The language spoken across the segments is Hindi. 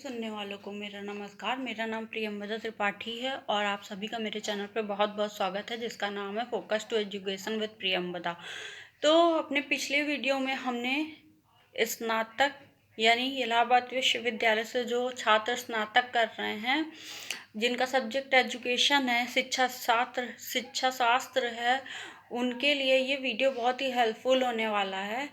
सुनने वालों को मेरा नमस्कार। मेरा नाम प्रियंवदा त्रिपाठी है और आप सभी का मेरे चैनल पे बहुत बहुत स्वागत है, जिसका नाम है focus to education with Priyamvada. तो अपने पिछले वीडियो में हमने स्नातक यानी इलाहाबाद विश्वविद्यालय से जो छात्र स्नातक कर रहे हैं, जिनका सब्जेक्ट एजुकेशन है, शिक्षा शास्त्र है, उनके लिए ये वीडियो बहुत ही हेल्पफुल होने वाला है।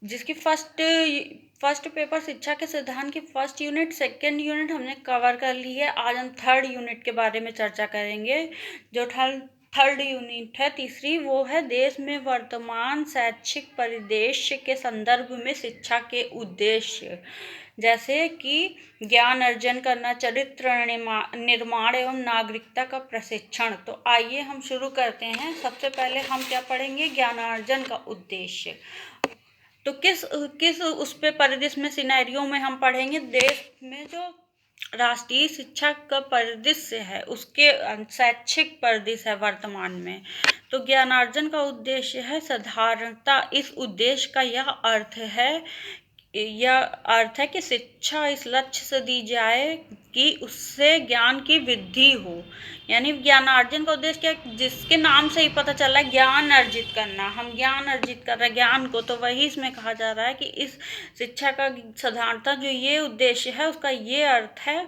जिसकी फर्स्ट पेपर शिक्षा के सिद्धांत की फर्स्ट यूनिट, सेकंड यूनिट हमने कवर कर ली है। आज हम थर्ड यूनिट के बारे में चर्चा करेंगे। जो थर्ड यूनिट है, तीसरी, वो है देश में वर्तमान शैक्षिक परिदृश्य के संदर्भ में शिक्षा के उद्देश्य, जैसे कि ज्ञान अर्जन करना, चरित्र निर्माण एवं नागरिकता का प्रशिक्षण। तो आइए हम शुरू करते हैं। सबसे पहले हम क्या पढ़ेंगे? ज्ञानार्जन का उद्देश्य। तो किस उस पे परिदृश्य में, सिनेरियो में हम पढ़ेंगे? देश में जो राष्ट्रीय शिक्षा का परिदृश्य है, उसके शैक्षिक परिदृश्य है वर्तमान में। तो ज्ञानार्जन का उद्देश्य है साधारणता इस उद्देश्य का यह अर्थ है कि शिक्षा इस लक्ष्य से दी जाए कि उससे ज्ञान की वृद्धि हो। यानी ज्ञानार्जन का उद्देश्य क्या, जिसके नाम से ही पता चल रहा है, ज्ञान अर्जित करना। हम ज्ञान अर्जित कर रहे हैं ज्ञान को, तो वही इसमें कहा जा रहा है कि इस शिक्षा का साधारणता जो ये उद्देश्य है, उसका ये अर्थ है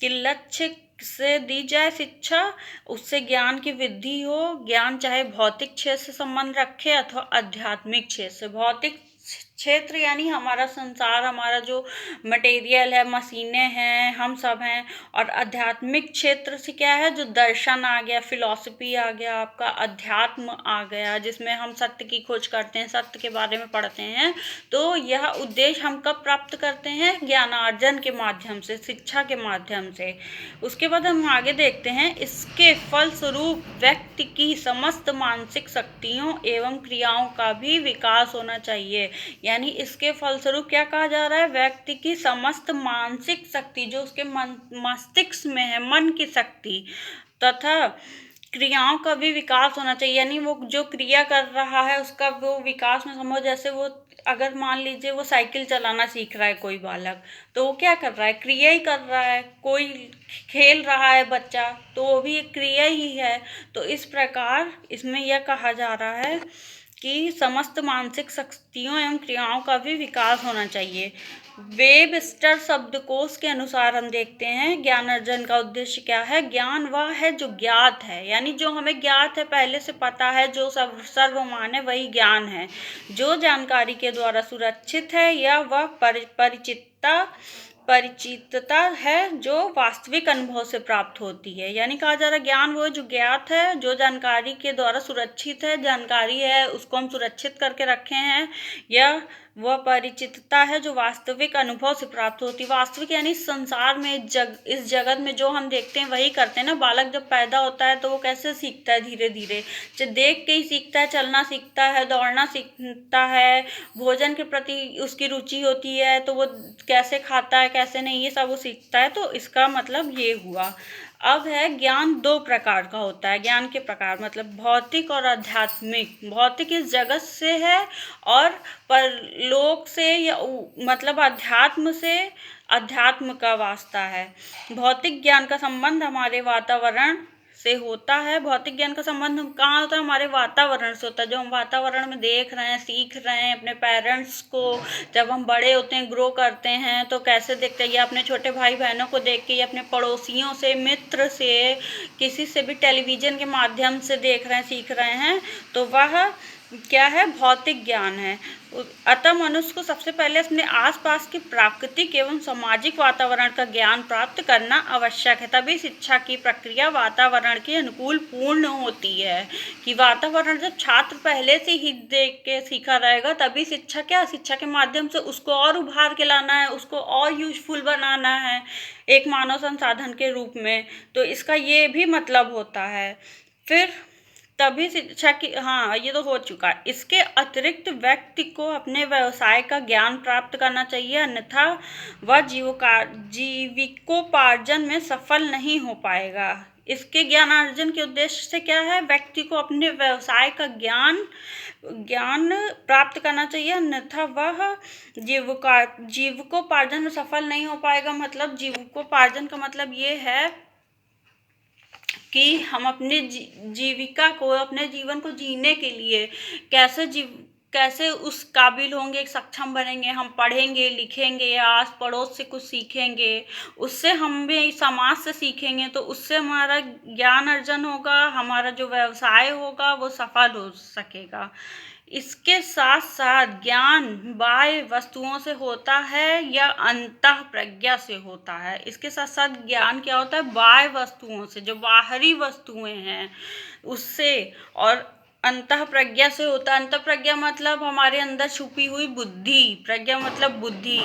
कि लक्ष्य से दी जाए शिक्षा, उससे ज्ञान की वृद्धि हो। ज्ञान चाहे भौतिक क्षेत्र से संबंध रखे अथवा आध्यात्मिक क्षेत्र से। भौतिक क्षेत्र यानी हमारा संसार, हमारा जो मटेरियल है, मशीनें हैं, हम सब हैं। और आध्यात्मिक क्षेत्र से क्या है? जो दर्शन आ गया, फिलॉसफी आ गया, आपका अध्यात्म आ गया, जिसमें हम सत्य की खोज करते हैं, सत्य के बारे में पढ़ते हैं। तो यह उद्देश्य हम कब प्राप्त करते हैं? ज्ञानार्जन के माध्यम से, शिक्षा के माध्यम से। उसके बाद हम आगे देखते हैं, इसके फलस्वरूप व्यक्ति की समस्त मानसिक शक्तियों एवं क्रियाओं का भी विकास होना चाहिए। यानी इसके फलस्वरूप क्या कहा जा रहा है? व्यक्ति की समस्त मानसिक शक्ति, जो उसके मस्तिष्क में है, मन की शक्ति, तथा क्रियाओं का भी विकास होना चाहिए। यानी वो जो क्रिया कर रहा है, उसका वो विकास में समझो, जैसे वो अगर मान लीजिए वो साइकिल चलाना सीख रहा है कोई बालक, तो वो क्या कर रहा है? क्रिया ही कर रहा है। कोई खेल रहा है बच्चा, तो वो भी एक क्रिया ही है। तो इस प्रकार इसमें यह कहा जा रहा है कि समस्त मानसिक शक्तियों एवं क्रियाओं का भी विकास होना चाहिए। वेबस्टर शब्दकोश के अनुसार हम देखते हैं ज्ञान अर्जन का उद्देश्य क्या है। ज्ञान वह है जो ज्ञात है, यानी जो हमें ज्ञात है, पहले से पता है, जो सर्वमान्य, वही ज्ञान है। जो जानकारी के द्वारा सुरक्षित है, या वह परिचितता है जो वास्तविक अनुभव से प्राप्त होती है। यानी कहा जा रहा है ज्ञान वो जो ज्ञात है, जो जानकारी के द्वारा सुरक्षित है, जानकारी है उसको हम सुरक्षित करके रखे हैं, या वह परिचितता है जो वास्तविक अनुभव से प्राप्त होती है। वास्तविक यानी संसार में, इस जगत में जो हम देखते हैं वही करते हैं ना। बालक जब पैदा होता है तो वो कैसे सीखता है? धीरे धीरे देख के ही सीखता है, चलना सीखता है, दौड़ना सीखता है, भोजन के प्रति उसकी रुचि होती है, तो वो कैसे खाता है, कैसे नहीं, ये सब वो सीखता है। तो इसका मतलब ये हुआ। अब है ज्ञान दो प्रकार का होता है। ज्ञान के प्रकार मतलब भौतिक और आध्यात्मिक। भौतिक इस जगत से है और परलोक से, या मतलब अध्यात्म से, अध्यात्म का वास्ता है। भौतिक ज्ञान का संबंध हमारे वातावरण से होता है। भौतिक ज्ञान का संबंध कहाँ होता है? हमारे वातावरण से होता है। जो हम वातावरण में देख रहे हैं, सीख रहे हैं, अपने पेरेंट्स को, जब हम बड़े होते हैं, ग्रो करते हैं, तो कैसे देखते हैं? या अपने छोटे भाई बहनों को देख के, या अपने पड़ोसियों से, मित्र से, किसी से भी टेलीविज़न के माध्यम से देख रहे हैं, सीख रहे हैं, तो वह क्या है? भौतिक ज्ञान है। अतः मनुष्य को सबसे पहले अपने आसपास के प्राकृतिक एवं सामाजिक वातावरण का ज्ञान प्राप्त करना आवश्यक है। तभी शिक्षा की प्रक्रिया वातावरण के अनुकूल पूर्ण होती है। कि वातावरण जब छात्र पहले से ही देख के सीखा रहेगा, तभी शिक्षा के माध्यम से उसको और उभार के लाना है, उसको और यूजफुल बनाना है एक मानव संसाधन के रूप में। तो इसका ये भी मतलब होता है। फिर तभी शिक्षा की, हाँ ये तो हो चुका है। इसके अतिरिक्त व्यक्ति को अपने व्यवसाय का ज्ञान प्राप्त करना चाहिए, अन्यथा वह जीविकोपार्जन में सफल नहीं हो पाएगा। इसके ज्ञानार्जन के उद्देश्य से क्या है, व्यक्ति को अपने व्यवसाय का ज्ञान प्राप्त करना चाहिए, अन्यथा वह जीविकोपार्जन में सफल नहीं हो पाएगा। मतलब जीविकोपार्जन का मतलब ये है कि हम अपने जीविका को, अपने जीवन को जीने के लिए कैसे उस काबिल होंगे, सक्षम बनेंगे। हम पढ़ेंगे लिखेंगे, आस पड़ोस से कुछ सीखेंगे, उससे हम भी समाज से सीखेंगे, तो उससे हमारा ज्ञान अर्जन होगा, हमारा जो व्यवसाय होगा वो सफल हो सकेगा। इसके साथ साथ ज्ञान बाह्य वस्तुओं से होता है या अंतः प्रज्ञा से होता है। इसके साथ साथ ज्ञान क्या होता है, बाह्य वस्तुओं से, जो बाहरी वस्तुएं हैं उससे, और अंतः प्रज्ञा से होता है। अंतः प्रज्ञा मतलब हमारे अंदर छुपी हुई बुद्धि, प्रज्ञा मतलब बुद्धि।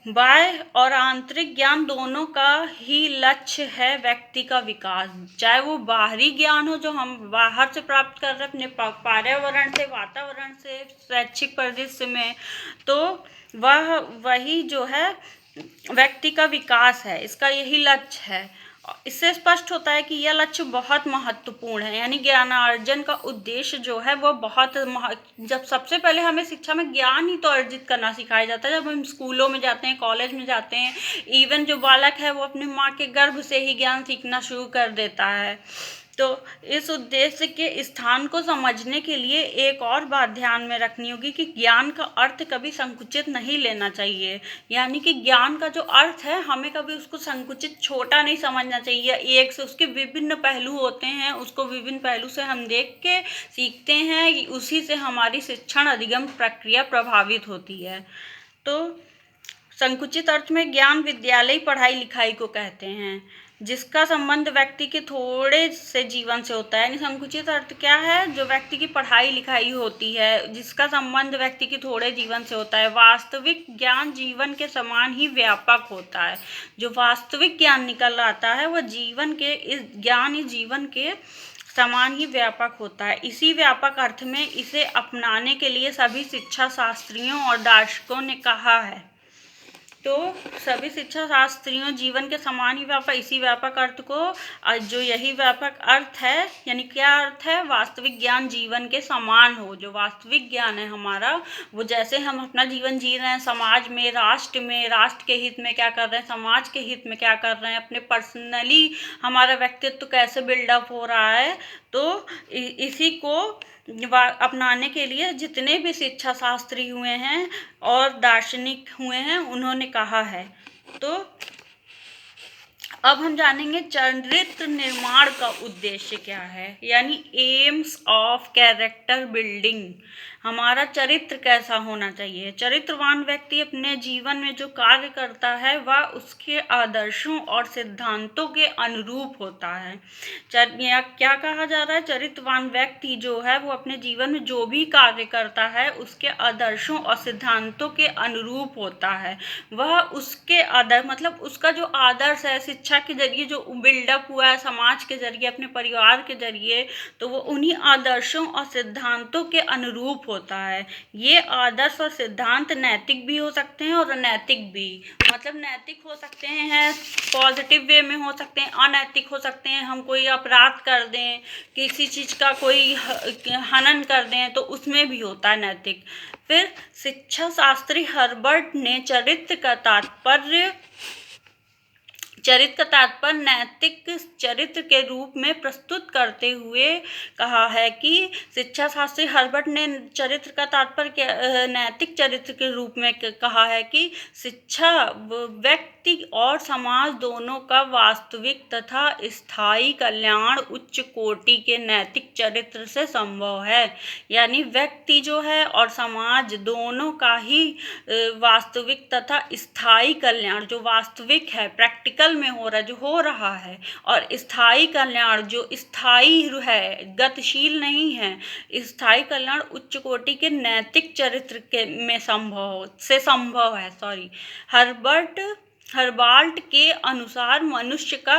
बाह्य और आंतरिक ज्ञान दोनों का ही लक्ष्य है व्यक्ति का विकास। चाहे वो बाहरी ज्ञान हो जो हम बाहर से प्राप्त कर रहे हैं अपने पर्यावरण से, वातावरण से, शैक्षिक परिदृश्य में, तो वही जो है व्यक्ति का विकास है, इसका यही लक्ष्य है। इससे स्पष्ट होता है कि यह लक्ष्य बहुत महत्वपूर्ण है। यानी ज्ञानार्जन का उद्देश्य जो है वो बहुत जब सबसे पहले हमें शिक्षा में ज्ञान ही तो अर्जित करना सिखाया जाता है। जब हम स्कूलों में जाते हैं, कॉलेज में जाते हैं, इवन जो बालक है वो अपनी माँ के गर्भ से ही ज्ञान सीखना शुरू कर देता है। तो इस उद्देश्य के स्थान को समझने के लिए एक और बात ध्यान में रखनी होगी कि ज्ञान का अर्थ कभी संकुचित नहीं लेना चाहिए। यानी कि ज्ञान का जो अर्थ है हमें कभी उसको संकुचित, छोटा नहीं समझना चाहिए। एक से उसके विभिन्न पहलू होते हैं, उसको विभिन्न पहलू से हम देख के सीखते हैं, उसी से हमारी शिक्षण अधिगम प्रक्रिया प्रभावित होती है। तो संकुचित अर्थ में ज्ञान विद्यालयी पढ़ाई लिखाई को कहते हैं, जिसका संबंध व्यक्ति के थोड़े से जीवन से होता है। यानी संकुचित अर्थ क्या है, जो व्यक्ति की पढ़ाई लिखाई होती है, जिसका संबंध व्यक्ति के थोड़े जीवन से होता है। वास्तविक ज्ञान जीवन के समान ही व्यापक होता है। जो वास्तविक ज्ञान निकल आता है वह जीवन के समान ही व्यापक होता है। इसी व्यापक अर्थ में इसे अपनाने के लिए सभी शिक्षा शास्त्रियों और दार्शनिकों ने कहा है। तो सभी शिक्षा शास्त्रियों जीवन के समान ही व्यापक, इसी व्यापक अर्थ को, जो यही व्यापक अर्थ है, यानी क्या अर्थ है, वास्तविक ज्ञान जीवन के समान हो। जो वास्तविक ज्ञान है हमारा, वो जैसे हम अपना जीवन जी रहे हैं समाज में, राष्ट्र के हित में क्या कर रहे हैं, समाज के हित में क्या कर रहे हैं, अपने पर्सनली हमारा व्यक्तित्व कैसे बिल्डअप हो रहा है, तो इसी को अपनाने के लिए जितने भी शिक्षा शास्त्री हुए हैं और दार्शनिक हुए हैं उन्होंने कहा है। तो अब हम जानेंगे चरित्र निर्माण का उद्देश्य क्या है, यानी एम्स ऑफ कैरेक्टर बिल्डिंग। हमारा चरित्र कैसा होना चाहिए। चरित्रवान व्यक्ति अपने जीवन में जो कार्य करता है वह उसके आदर्शों और सिद्धांतों के अनुरूप होता है। क्या कहा जा रहा है, चरित्रवान व्यक्ति जो है वो अपने जीवन में जो भी कार्य करता है उसके आदर्शों और सिद्धांतों के अनुरूप होता है। वह उसके मतलब उसका जो आदर्श है, शिक्षा के जरिए जो बिल्डअप हुआ है, समाज के जरिए, अपने परिवार के जरिए, तो वो उन्हीं आदर्शों और सिद्धांतों के अनुरूप होता है। ये आदर्श और सिद्धांत नैतिक भी हो सकते हैं और अनैतिक भी। मतलब नैतिक हो सकते हैं, पॉजिटिव वे में हो सकते हैं, अनैतिक हो सकते हैं, हम कोई अपराध कर दें, किसी चीज़ का कोई हनन कर दें, तो उसमें भी होता है नैतिक। फिर शिक्षा शास्त्री हर्बर्ट ने चरित्र का तात्पर्य नैतिक चरित्र के रूप में प्रस्तुत करते हुए कहा है कि शिक्षा शास्त्री हर्बर्ट ने चरित्र का तात्पर्य नैतिक चरित्र के रूप में कहा है कि शिक्षा व्यक्ति और समाज दोनों का वास्तविक तथा स्थायी कल्याण उच्च कोटि के नैतिक चरित्र से संभव है। यानी व्यक्ति जो है और समाज दोनों का ही वास्तविक तथा स्थायी कल्याण, जो वास्तविक है, प्रैक्टिकल में हो रहा है, और स्थायी कल्याण जो स्थायी है, गतिशील नहीं है, स्थायी कल्याण उच्च कोटि के नैतिक चरित्र के में संभव है। हर्बाल्ट के अनुसार मनुष्य का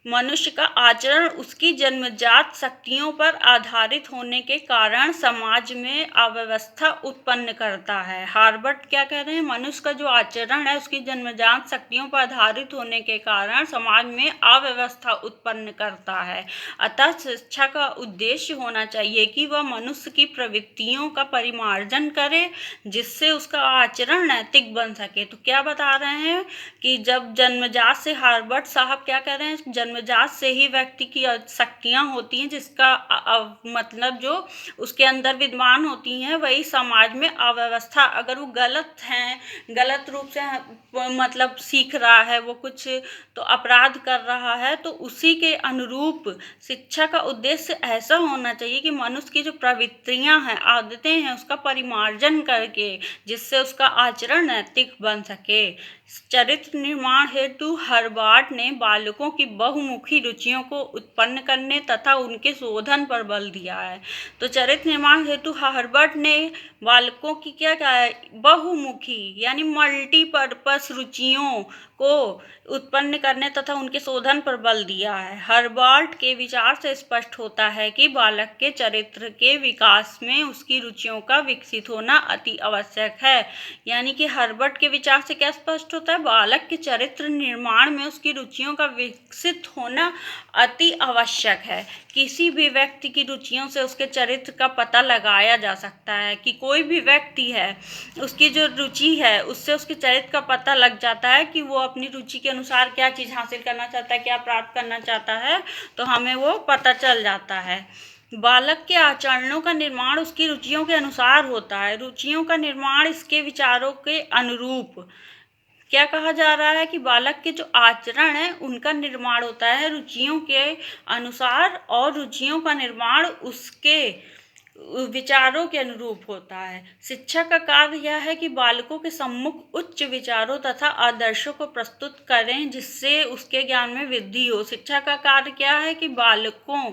मनुष्य का आचरण उसकी जन्मजात शक्तियों पर आधारित होने के कारण समाज में अव्यवस्था उत्पन्न करता है। हार्वर्ड क्या कह रहे हैं, मनुष्य का जो आचरण है उसकी जन्मजात शक्तियों पर आधारित होने के कारण समाज में अव्यवस्था उत्पन्न करता है। अतः शिक्षा का उद्देश्य होना चाहिए कि वह मनुष्य की प्रवृत्तियों का परिमार्जन करे, जिससे उसका आचरण नैतिक बन सके। तो क्या बता रहे हैं कि जब जन्मजात से, हार्वर्ड साहब क्या कह रहे हैं, जन्मजात से ही व्यक्ति की शक्तियाँ होती हैं, जिसका मतलब जो उसके अंदर विद्यमान होती हैं वही समाज में अव्यवस्था, अगर वो गलत हैं, गलत रूप से मतलब सीख रहा है वो कुछ, तो अपराध कर रहा है, तो उसी के अनुरूप शिक्षा का उद्देश्य ऐसा होना चाहिए कि मनुष्य की जो प्रवृत्तियाँ हैं, आदतें हैं, उसका परिमार्जन करके जिससे उसका आचरण नैतिक बन सके। चरित्र निर्माण हेतु हार्वर्ड ने बालकों की बहुमुखी रुचियों को उत्पन्न करने तथा उनके शोधन पर बल दिया है। तो चरित्र निर्माण हेतु हार्वर्ड ने बालकों की क्या कहा है, बहुमुखी यानी मल्टीपर्पस रुचियों को उत्पन्न करने तथा उनके शोधन पर बल दिया है। हार्वर्ड के विचार से स्पष्ट होता है कि बालक के चरित्र के विकास में उसकी रुचियों का विकसित होना अति आवश्यक है। यानी कि हार्वर्ड के विचार से क्या स्पष्ट होता है, बालक के चरित्र निर्माण में उसकी रुचियों का विकसित होना अति आवश्यक है। किसी भी व्यक्ति की रुचियों से उसके चरित्र का पता लगाया जा सकता है कि कोई भी व्यक्ति है, उसकी जो रुचि है उससे उसके चरित्र का पता लग जाता है कि वो अपनी रुचि के अनुसार क्या चीज़ हासिल करना चाहता है, क्या प्राप्त करना चाहता है, तो हमें वो पता चल जाता है। बालक के आचरणों का निर्माण उसकी रुचियों के अनुसार होता है, रुचियों का निर्माण इसके विचारों के अनुरूप। क्या कहा जा रहा है कि बालक के जो आचरण है उनका निर्माण होता है रुचियों के अनुसार, और रुचियों का निर्माण उसके विचारों के अनुरूप होता है। शिक्षा का कार्य यह है कि बालकों के सम्मुख उच्च विचारों तथा आदर्शों को प्रस्तुत करें, जिससे उसके ज्ञान में वृद्धि हो। शिक्षा का कार्य क्या है कि बालकों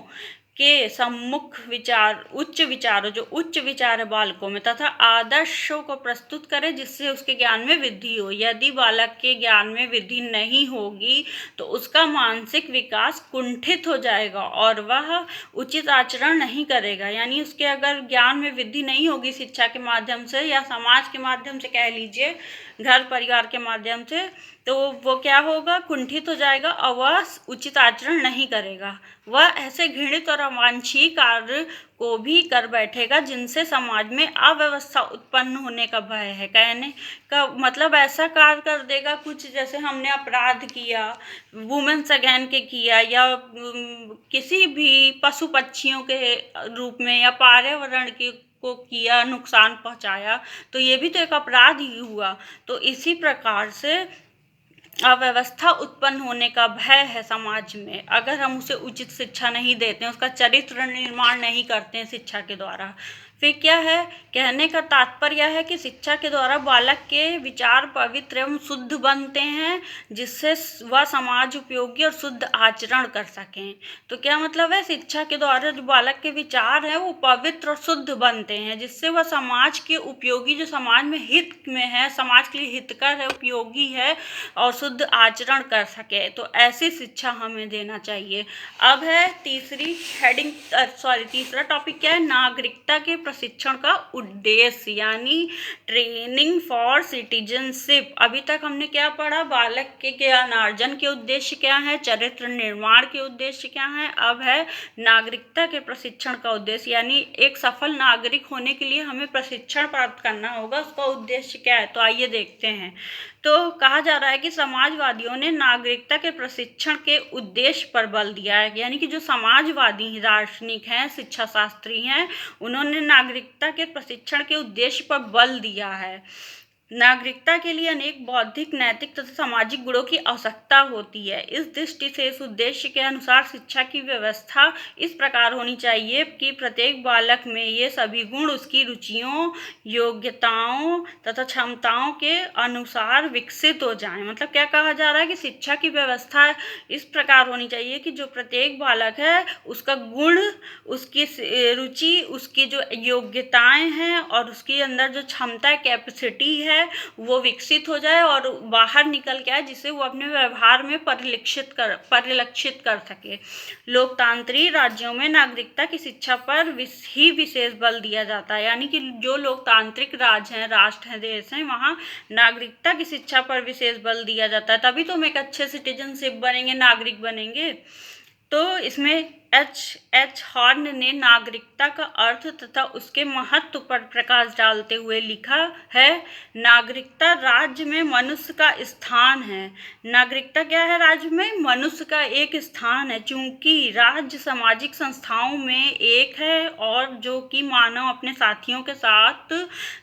के सम्मुख विचार, उच्च विचारों, जो उच्च विचार है बालकों में, तथा आदर्शों को प्रस्तुत करें जिससे उसके ज्ञान में वृद्धि हो। यदि बालक के ज्ञान में वृद्धि नहीं होगी तो उसका मानसिक विकास कुंठित हो जाएगा और वह उचित आचरण नहीं करेगा। यानी उसके अगर ज्ञान में वृद्धि नहीं होगी शिक्षा के माध्यम से या समाज के माध्यम से, कह लीजिए घर परिवार के माध्यम से, तो वो क्या होगा, कुंठित हो जाएगा और वह उचित आचरण नहीं करेगा। वह ऐसे घृणित और अवांछनीय कार्य को भी कर बैठेगा जिनसे समाज में अव्यवस्था उत्पन्न होने का भय है। कहने का मतलब ऐसा कार्य कर देगा कुछ, जैसे हमने अपराध किया, वुमेन्स अगेंस्ट के किया, या किसी भी पशु पक्षियों के रूप में या पर्यावरण के को किया, नुकसान पहुंचाया, तो ये भी तो एक अपराध ही हुआ। तो इसी प्रकार से अव्यवस्था उत्पन्न होने का भय है समाज में, अगर हम उसे उचित शिक्षा नहीं देते हैं, उसका चरित्र निर्माण नहीं करते हैं शिक्षा के द्वारा। फिर क्या है, कहने का तात्पर्य है कि शिक्षा के द्वारा बालक के विचार पवित्र एवं शुद्ध बनते हैं, जिससे वह समाज उपयोगी और शुद्ध आचरण कर सकें। तो क्या मतलब है, शिक्षा के द्वारा जो बालक के विचार हैं वो पवित्र और शुद्ध बनते हैं, जिससे वह समाज के उपयोगी, जो समाज में हित में है, समाज के लिए हितकर है, उपयोगी है और शुद्ध आचरण कर सके। तो ऐसी शिक्षा हमें देना चाहिए। अब है तीसरा टॉपिक क्या है, नागरिकता के प्रशिक्षण का उद्देश्य, यानी ट्रेनिंग फॉर सिटीजनशिप। अभी तक हमने क्या पढ़ा, बालक के ज्ञानार्जन के उद्देश्य क्या है, चरित्र निर्माण के उद्देश्य क्या है। अब है नागरिकता के प्रशिक्षण का उद्देश्य, यानी एक सफल नागरिक होने के लिए हमें प्रशिक्षण प्राप्त करना होगा, उसका उद्देश्य क्या है। तो आइए देखते हैं। तो कहा जा रहा है कि समाजवादियों ने नागरिकता के प्रशिक्षण के उद्देश्य पर बल दिया है, यानी कि जो समाजवादी दार्शनिक हैं, शिक्षा शास्त्री हैं, उन्होंने नागरिकता के प्रशिक्षण के उद्देश्य पर बल दिया है। नागरिकता के लिए अनेक बौद्धिक, नैतिक तथा सामाजिक गुणों की आवश्यकता होती है। इस दृष्टि से इस उद्देश्य के अनुसार शिक्षा की व्यवस्था इस प्रकार होनी चाहिए कि प्रत्येक बालक में ये सभी गुण उसकी रुचियों, योग्यताओं तथा क्षमताओं के अनुसार विकसित हो जाएं। मतलब क्या कहा जा रहा है कि शिक्षा की व्यवस्था इस प्रकार होनी चाहिए कि जो प्रत्येक बालक है उसका गुण, उसकी रुचि, उसकी जो योग्यताएं हैं और उसके अंदर जो क्षमता, कैपेसिटी है, है वो विकसित हो जाए और बाहर निकल के आए, जिससे वो अपने व्यवहार में परिलक्षित कर सके। लोकतांत्रिक राज्यों में नागरिकता की शिक्षा पर ही विशेष बल दिया जाता है, यानी कि जो लोकतांत्रिक राज्य हैं, राष्ट्र हैं, देश हैं, वहाँ नागरिकता की शिक्षा पर विशेष बल दिया जाता है, तभी तो हम एक अच्छे सिटीजनशिप बनेंगे, नागरिक बनेंगे। तो इसमें एच हॉर्न ने नागरिकता का अर्थ तथा उसके महत्व पर प्रकाश डालते हुए लिखा है, नागरिकता राज्य में मनुष्य का स्थान है। नागरिकता क्या है? राज्य में मनुष्य का एक स्थान है, चूंकि राज्य सामाजिक संस्थाओं में एक है और जो कि मानव अपने साथियों के साथ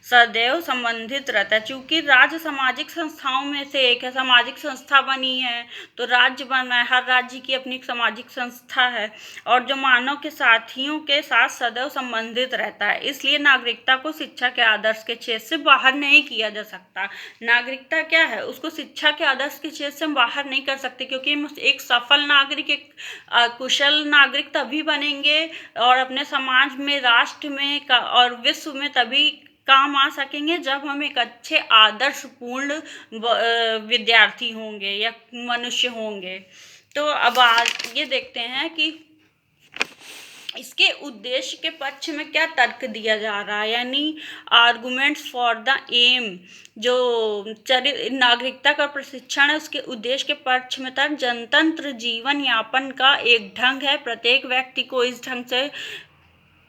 सदैव संबंधित रहता है। चूंकि राज्य सामाजिक संस्थाओं में से एक है, सामाजिक संस्था बनी है तो राज्य बना है, हर राज्य की अपनी सामाजिक संस्था है और जो मानव के साथियों के साथ सदैव संबंधित रहता है। इसलिए नागरिकता को शिक्षा के आदर्श के क्षेत्र से बाहर नहीं किया जा सकता। नागरिकता क्या है? उसको शिक्षा के आदर्श के क्षेत्र से हम बाहर नहीं कर सकते, क्योंकि हम एक सफल नागरिक, एक कुशल नागरिक तभी बनेंगे और अपने समाज में, राष्ट्र में और विश्व में तभी काम आ सकेंगे जब हम एक अच्छे आदर्शपूर्ण विद्यार्थी होंगे या मनुष्य होंगे। तो अब आगे देखते हैं कि इसके उद्देश्य के पक्ष में क्या तर्क दिया जा रहा है, यानी आर्गुमेंट्स फॉर द एम। जो नागरिकता का प्रशिक्षण है उसके उद्देश्य के पक्ष में तर्क, जनतंत्र जीवन यापन का एक ढंग है, प्रत्येक व्यक्ति को इस ढंग से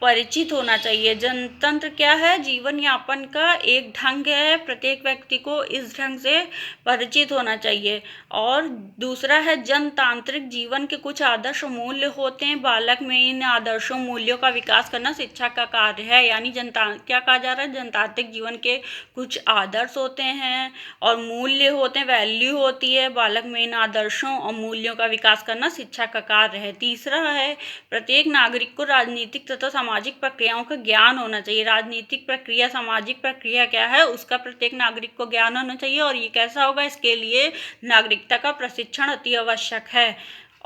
परिचित होना चाहिए। जनतंत्र क्या है? जीवन यापन का एक ढंग है, प्रत्येक व्यक्ति को इस ढंग से परिचित होना चाहिए। और दूसरा है जनतांत्रिक जीवन के कुछ आदर्श मूल्य होते हैं, बालक में इन आदर्शों मूल्यों का विकास करना शिक्षा का कार्य है। यानी क्या कहा जा रहा है? जनतांत्रिक जीवन के कुछ आदर्श होते हैं और मूल्य होते हैं, वैल्यू होती है, बालक में इन आदर्शों और मूल्यों का विकास करना शिक्षा का कार्य है। तीसरा है प्रत्येक नागरिक को राजनीतिक तथा सामाजिक प्रक्रियाओं का ज्ञान होना चाहिए। राजनीतिक प्रक्रिया, सामाजिक प्रक्रिया क्या है उसका प्रत्येक नागरिक को ज्ञान होना चाहिए। और ये कैसा होगा? इसके लिए नागरिकता का प्रशिक्षण अति आवश्यक है।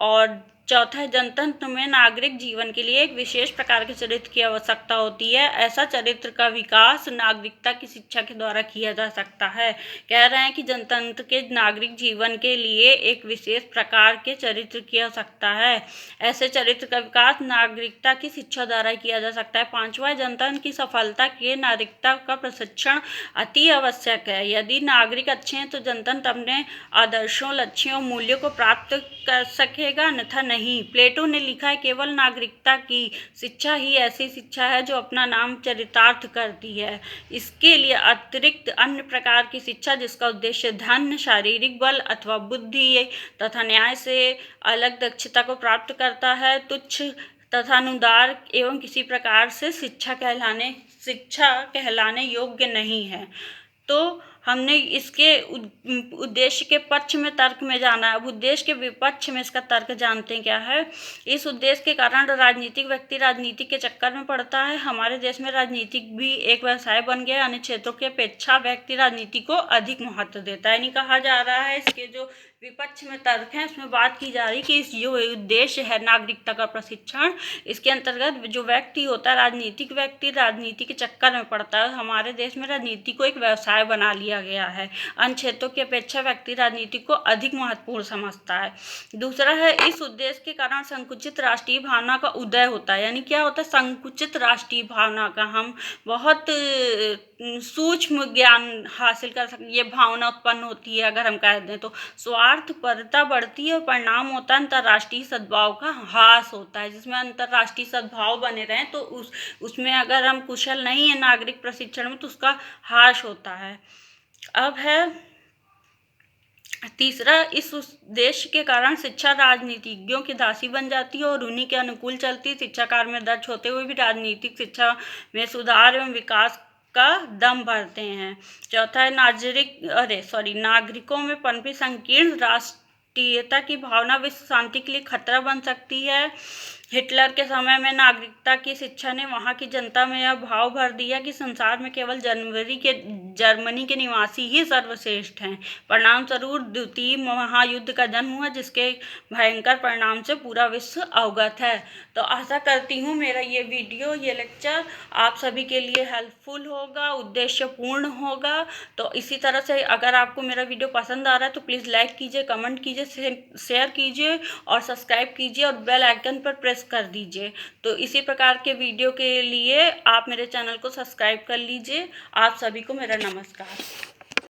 और चौथा है जनतंत्र में नागरिक जीवन के लिए एक विशेष प्रकार के चरित्र की आवश्यकता होती है। ऐसा चरित्र का विकास नागरिकता की शिक्षा के द्वारा किया जा सकता है। कह रहे हैं कि जनतंत्र के नागरिक जीवन के लिए एक विशेष प्रकार के चरित्र की आवश्यकता है। ऐसे चरित्र का विकास नागरिकता की शिक्षा द्वारा किया जा सकता है। पांचवा, जनतंत्र की सफलता के नागरिकता का प्रशिक्षण अति आवश्यक है। यदि नागरिक अच्छे हैं तो जनतंत्र अपने आदर्शों, लक्ष्यों और मूल्यों को प्राप्त कर सकेगा, अन्यथा नहीं। प्लेटो ने लिखा है, केवल नागरिकता की शिक्षा ही ऐसी शिक्षा है जो अपना नाम चरितार्थ करती है। इसके लिए अतिरिक्त अन्य प्रकार की शिक्षा जिसका उद्देश्य धन, शारीरिक बल अथवा बुद्धि तथा न्याय से अलग दक्षता को प्राप्त करता है, तुच्छ तथा अनुदार एवं किसी प्रकार से शिक्षा कहलाने योग्य नहीं है। तो हमने इसके उद्देश्य के पक्ष में तर्क में जाना है। अब उद्देश्य के विपक्ष में इसका तर्क जानते हैं क्या है। इस उद्देश्य के कारण राजनीतिक व्यक्ति राजनीति के चक्कर में पड़ता है। हमारे देश में राजनीतिक भी एक व्यवसाय बन गया। अन्य क्षेत्रों की अपेक्षा व्यक्ति राजनीति को अधिक महत्व देता है। नहीं कहा जा रहा है, इसके जो विपक्ष में तर्क है उसमें बात की जा रही है कि इस जो उद्देश्य है नागरिकता का प्रशिक्षण, इसके अंतर्गत जो व्यक्ति होता है, राजनीतिक व्यक्ति राजनीति के चक्कर में पड़ता है। हमारे देश में राजनीति को एक व्यवसाय बना लिया गया है। अन्य क्षेत्रों की अपेक्षा व्यक्ति राजनीति को अधिक महत्वपूर्ण समझता है। दूसरा है इस उद्देश्य के कारण संकुचित राष्ट्रीय भावना का उदय होता है। यानी क्या होता है? संकुचित राष्ट्रीय भावना का हम बहुत सूक्ष्म ज्ञान हासिल कर सकते, ये भावना उत्पन्न होती है। अगर हम कह दें तो स्वार्थपरता बढ़ती है और परिणाम होता है अंतर्राष्ट्रीय सद्भाव का ह्रास होता है। जिसमें अंतर्राष्ट्रीय सद्भाव बने रहें तो उसमें अगर हम कुशल नहीं है नागरिक प्रशिक्षण में तो उसका ह्रास होता है। अब है तीसरा, इस उद्देश्य के कारण शिक्षा राजनीतिज्ञों की दासी बन जाती है और उन्हीं के अनुकूल चलती है। शिक्षा कार्य में दक्ष होते हुए भी राजनीतिक शिक्षा में सुधार एवं विकास का दम भरते हैं। चौथा है नागरिकों में पनपी संकीर्ण राष्ट्रीयता की भावना विश्व शांति के लिए खतरा बन सकती है। हिटलर के समय में नागरिकता की शिक्षा ने वहाँ की जनता में यह भाव भर दिया कि संसार में केवल जर्मनी के निवासी ही सर्वश्रेष्ठ हैं। परिणाम स्वरूप द्वितीय महायुद्ध का जन्म हुआ, जिसके भयंकर परिणाम से पूरा विश्व अवगत है। तो आशा करती हूँ मेरा ये वीडियो, ये लेक्चर आप सभी के लिए हेल्पफुल होगा, उद्देश्यपूर्ण होगा। तो इसी तरह से अगर आपको मेरा वीडियो पसंद आ रहा है तो प्लीज़ लाइक कीजिए, कमेंट कीजिए, शेयर कीजिए और सब्सक्राइब कीजिए और बेल आइकन पर प्रेस कर दीजिए। तो इसी प्रकार के वीडियो के लिए आप मेरे चैनल को सब्सक्राइब कर लीजिए। आप सभी को मेरा नमस्कार।